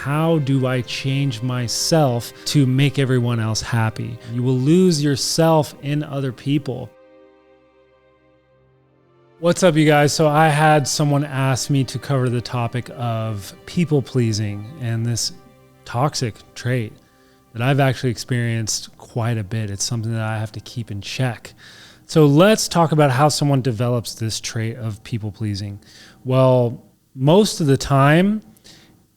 how do I change myself to make everyone else happy? You will lose yourself in other people. What's up, you guys? So I had someone ask me to cover the topic of people pleasing and this toxic trait that I've actually experienced quite a bit. It's something that I have to keep in check. So let's talk about how someone develops this trait of people pleasing. Well, most of the time,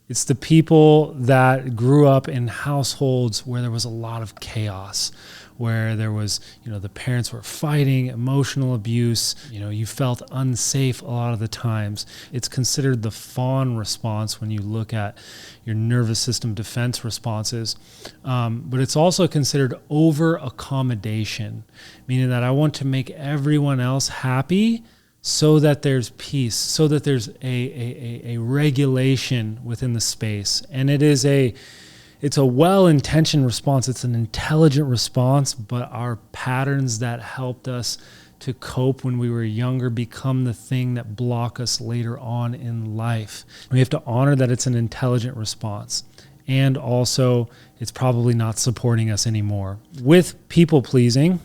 it's the people that grew up in households where there was a lot of chaos, where there was, the parents were fighting, emotional abuse, you felt unsafe a lot of the times. It's considered the fawn response when you look at your nervous system defense responses. But it's also considered over accommodation, meaning that I want to make everyone else happy so that there's peace, so that there's a regulation within the space. And it's a well-intentioned response. It's an intelligent response, but our patterns that helped us to cope when we were younger become the thing that block us later on in life. We have to honor that it's an intelligent response. And also, it's probably not supporting us anymore. With people pleasing,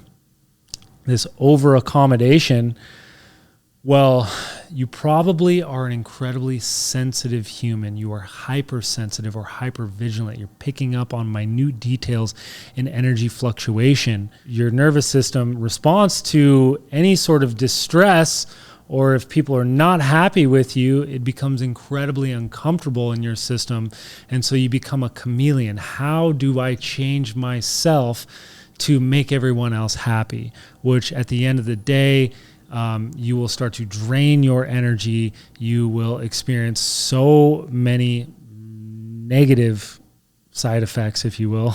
this over-accommodation, well, you probably are an incredibly sensitive human. You are hypersensitive or hypervigilant. You're picking up on minute details in energy fluctuation. Your nervous system responds to any sort of distress, or if people are not happy with you, it becomes incredibly uncomfortable in your system. And so you become a chameleon. How do I change myself to make everyone else happy? Which at the end of the day, you will start to drain your energy. You will experience so many negative side effects, if you will,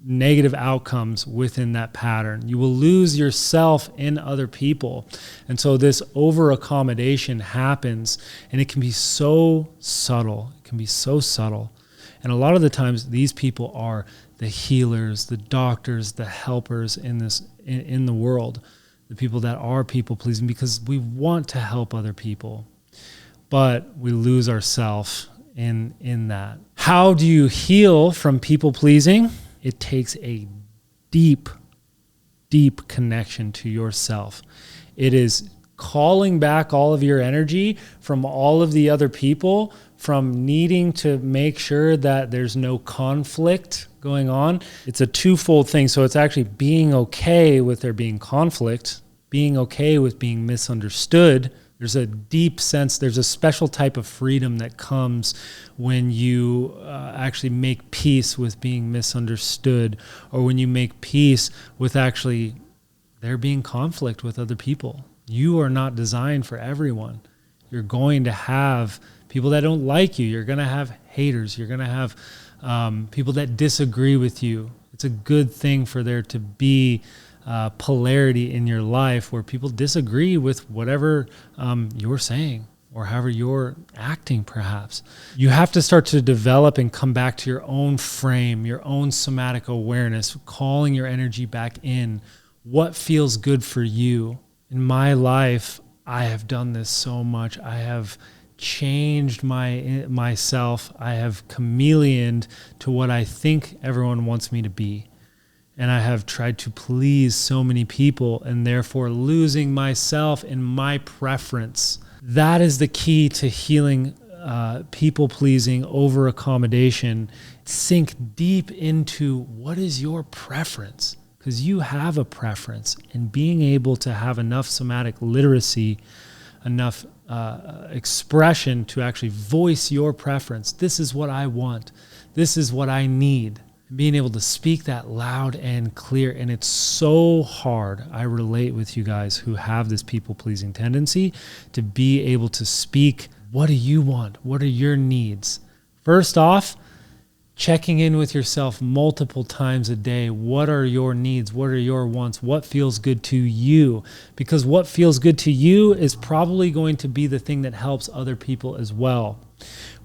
negative outcomes within that pattern. You will lose yourself in other people. And so this over accommodation happens, and it can be so subtle. It can be so subtle. And a lot of the times these people are the healers, the doctors, the helpers in the world. The people that are people pleasing, because we want to help other people, but we lose ourselves in that. How do you heal from people pleasing? It takes a deep, deep connection to yourself. It is calling back all of your energy from all of the other people, from needing to make sure that there's no conflict going on. It's a twofold thing. So it's actually being okay with there being conflict, being okay with being misunderstood. There's a deep sense, there's a special type of freedom that comes when you actually make peace with being misunderstood, or when you make peace with actually there being conflict with other people. You are not designed for everyone. You're going to have people that don't like you. You're going to have haters. You're going to have people that disagree with you. It's a good thing for there to be polarity in your life where people disagree with whatever you're saying or however you're acting, perhaps. You have to start to develop and come back to your own frame, your own somatic awareness, calling your energy back in. What feels good for you? In my life, I have done this so much. I have changed myself. I have chameleoned to what I think everyone wants me to be. And I have tried to please so many people, and therefore losing myself in my preference. That is the key to healing people pleasing, over accommodation. Sink deep into what is your preference, because you have a preference, and being able to have enough somatic literacy, enough expression to actually voice your preference. This is what I want. This is what I need. Being able to speak that loud and clear. And it's so hard. I relate with you guys who have this people-pleasing tendency to be able to speak. What do you want? What are your needs? First off, checking in with yourself multiple times a day. What are your needs? What are your wants? What feels good to you? Because what feels good to you is probably going to be the thing that helps other people as well.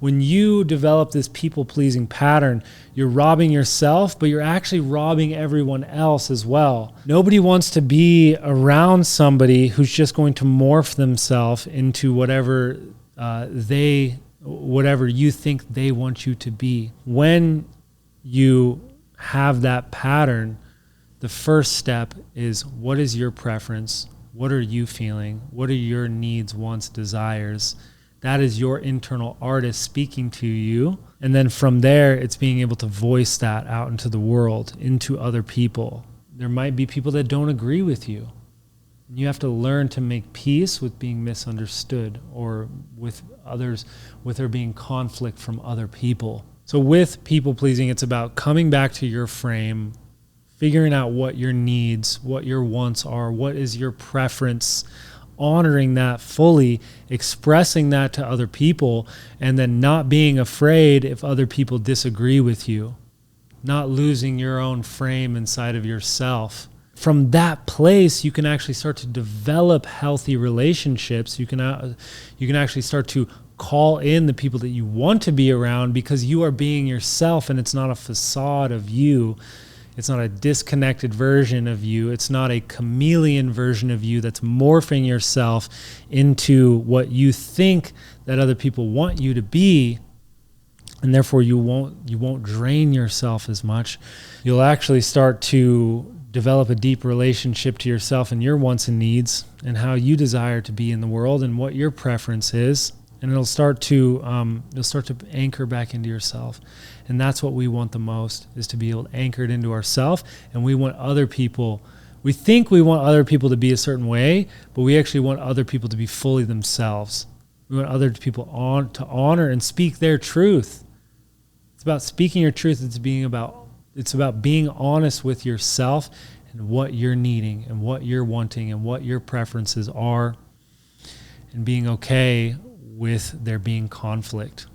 When you develop this people-pleasing pattern, you're robbing yourself, but you're actually robbing everyone else as well. Nobody wants to be around somebody who's just going to morph themselves into whatever they whatever you think they want you to be. When you have that pattern, the first step is, what is your preference? What are you feeling? What are your needs, wants, desires? That is your internal artist speaking to you. And then from there, it's being able to voice that out into the world, into other people. There might be people that don't agree with you. You have to learn to make peace with being misunderstood, or with others, with there being conflict from other people. So with people pleasing, it's about coming back to your frame, figuring out what your needs, what your wants are, what is your preference, honoring that fully, expressing that to other people, and then not being afraid if other people disagree with you, not losing your own frame inside of yourself. From that place, you can actually start to develop healthy relationships. You can actually start to call in the people that you want to be around, because you are being yourself, and it's not a facade of you. It's not a disconnected version of you. It's not a chameleon version of you that's morphing yourself into what you think that other people want you to be. And therefore you won't drain yourself as much. You'll actually start to develop a deep relationship to yourself and your wants and needs, and how you desire to be in the world, and what your preference is. And you'll start to anchor back into yourself. And that's what we want the most, is to be able to anchor it into ourselves. And we think we want other people to be a certain way, but we actually want other people to be fully themselves. We want other people to honor and speak their truth. It's about speaking your truth. It's about being honest with yourself and what you're needing and what you're wanting and what your preferences are, and being okay with there being conflict.